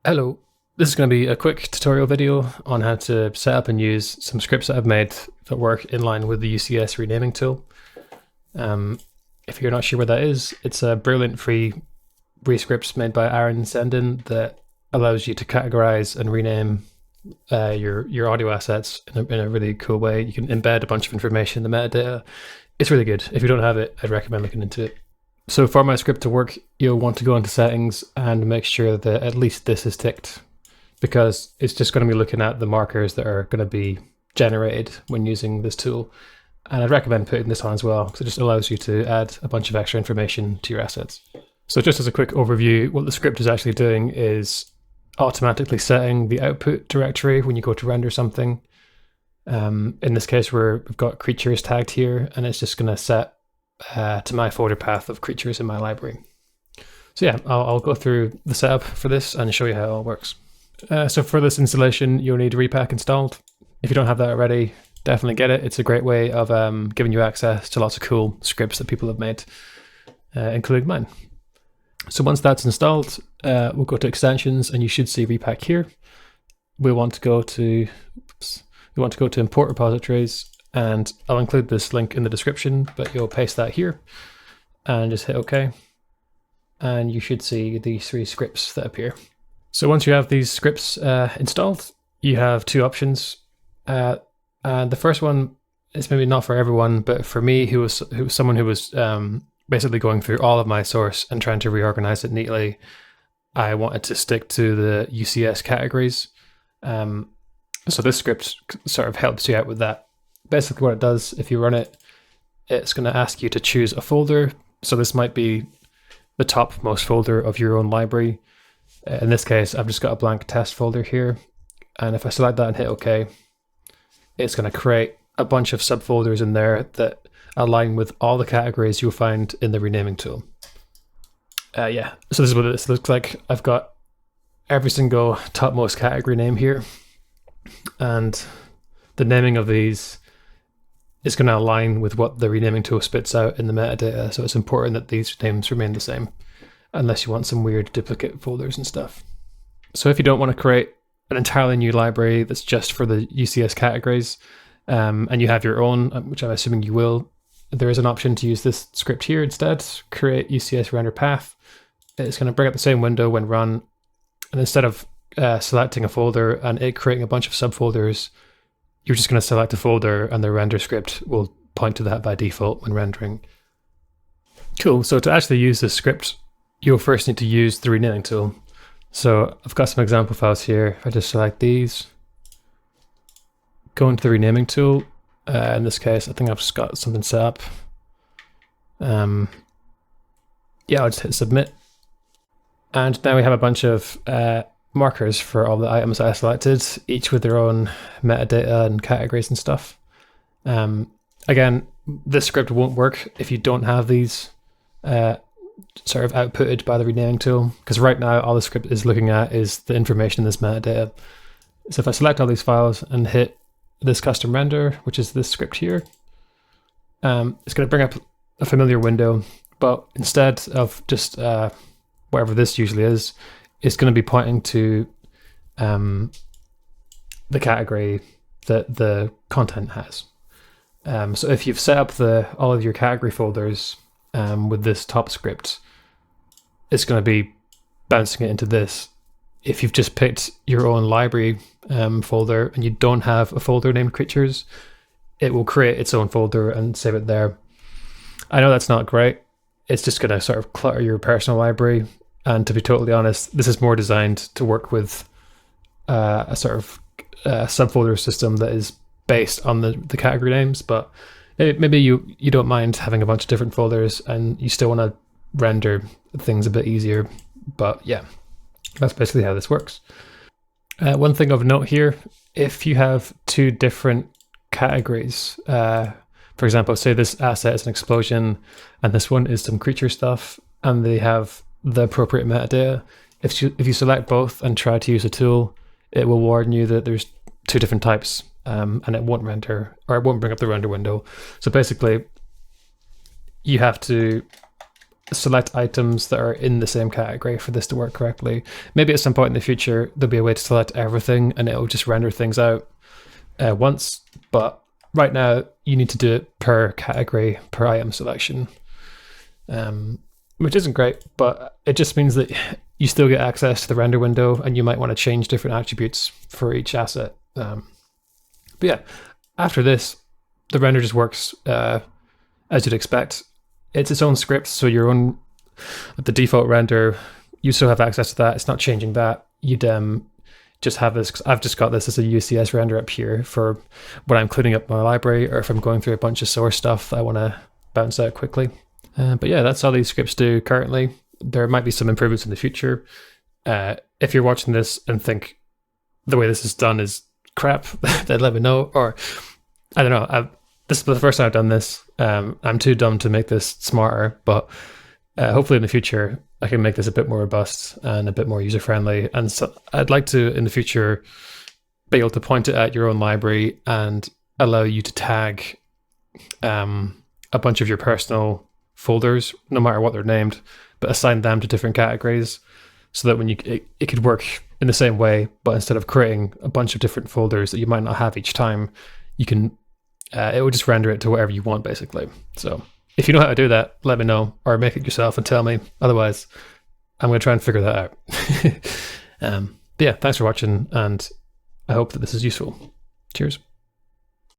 Hello, this is going to be a quick tutorial video on how to set up and use some scripts that I've made that work in line with the UCS Renaming Tool. If you're not sure what that is, it's a brilliant free script made by Aaron Sendin that allows you to categorize and rename your audio assets in a really cool way. You can embed a bunch of information in the metadata. It's really good. If you don't have it, I'd recommend looking into it. So for my script to work, you'll want to go into settings and make sure that at least this is ticked, because it's just going to be looking at the markers that are going to be generated when using this tool. And I'd recommend putting this on as well, because it just allows you to add a bunch of extra information to your assets. So just as a quick overview, what the script is actually doing is automatically setting the output directory when you go to render something. In this case, we've got creatures tagged here, and it's just going to set to my folder path of creatures in my library. So yeah, I'll go through the setup for this and show you how it all works. So for this installation, you'll need Reapack installed. If you don't have that already, definitely get it. It's a great way of giving you access to lots of cool scripts that people have made, including mine. So once that's installed, we'll go to extensions, and you should see Reapack here. We want to go to import repositories, and I'll include this link in the description, but you'll paste that here and just hit OK. And you should see these three scripts that appear. So once you have these scripts installed, you have two options. And the first one is maybe not for everyone, but for me, who was someone who was basically going through all of my source and trying to reorganize it neatly, I wanted to stick to the UCS categories. So this script sort of helps you out with that. Basically what it does, if you run it, it's going to ask you to choose a folder. So this might be the topmost folder of your own library. In this case, I've just got a blank test folder here. And if I select that and hit OK, it's going to create a bunch of subfolders in there that align with all the categories you'll find in the renaming tool. So this is what this looks like. I've got every single topmost category name here. And the naming of these is going to align with what the renaming tool spits out in the metadata. So it's important that these names remain the same, unless you want some weird duplicate folders and stuff. So if you don't want to create an entirely new library that's just for the UCS categories, and you have your own, which I'm assuming you will, there is an option to use this script here instead, create UCS render path. It's going to bring up the same window when run. And instead of selecting a folder and it creating a bunch of subfolders, you're just going to select a folder and the render script will point to that by default when rendering. Cool. So to actually use this script, you'll first need to use the renaming tool. So I've got some example files here. If I just select these, go into the renaming tool. In this case, I think I've just got something set up. I'll just hit submit. And now we have a bunch of markers for all the items that I selected, each with their own metadata and categories and stuff. Again, this script won't work if you don't have these sort of outputted by the renaming tool, because right now all the script is looking at is the information in this metadata. So if I select all these files and hit this custom render, which is this script here, it's going to bring up a familiar window, but instead of just whatever this usually is, it's going to be pointing to the category that the content has. So if you've set up all of your category folders with this top script, it's going to be bouncing it into this. If you've just picked your own library folder and you don't have a folder named creatures, it will create its own folder and save it there. I know that's not great. It's just going to sort of clutter your personal library. And to be totally honest, this is more designed to work with a sort of subfolder system that is based on the category names. But maybe you don't mind having a bunch of different folders and you still want to render things a bit easier. But yeah, that's basically how this works. One thing of note here, if you have two different categories, for example, say this asset is an explosion and this one is some creature stuff, and they have the appropriate metadata. If you select both and try to use a tool, it will warn you that there's two different types, and it won't render, or it won't bring up the render window. So basically, you have to select items that are in the same category for this to work correctly. Maybe at some point in the future, there'll be a way to select everything and it'll just render things out once. But right now, you need to do it per category, per item selection, which isn't great, but it just means that you still get access to the render window and you might want to change different attributes for each asset. But yeah, after this, the render just works as you'd expect. It's its own script, so the default render, you still have access to that. It's not changing that. You'd just have this. I've just got this as a UCS render up here for when I'm cleaning up my library or if I'm going through a bunch of source stuff that I want to bounce out quickly. But yeah, that's all these scripts do currently. There might be some improvements in the future. If you're watching this and think the way this is done is crap, then let me know. Or I don't know. This is the first time I've done this. I'm too dumb to make this smarter, but hopefully in the future I can make this a bit more robust and a bit more user-friendly. And so I'd like to, in the future, be able to point it at your own library and allow you to tag a bunch of your personal folders, no matter what they're named, but assign them to different categories so that when it could work in the same way, but instead of creating a bunch of different folders that you might not have each time, you can it will just render it to whatever you want, basically. So if you know how to do that, let me know, or make it yourself and tell me. Otherwise, I'm going to try and figure that out. But yeah, thanks for watching, and I hope that this is useful. Cheers.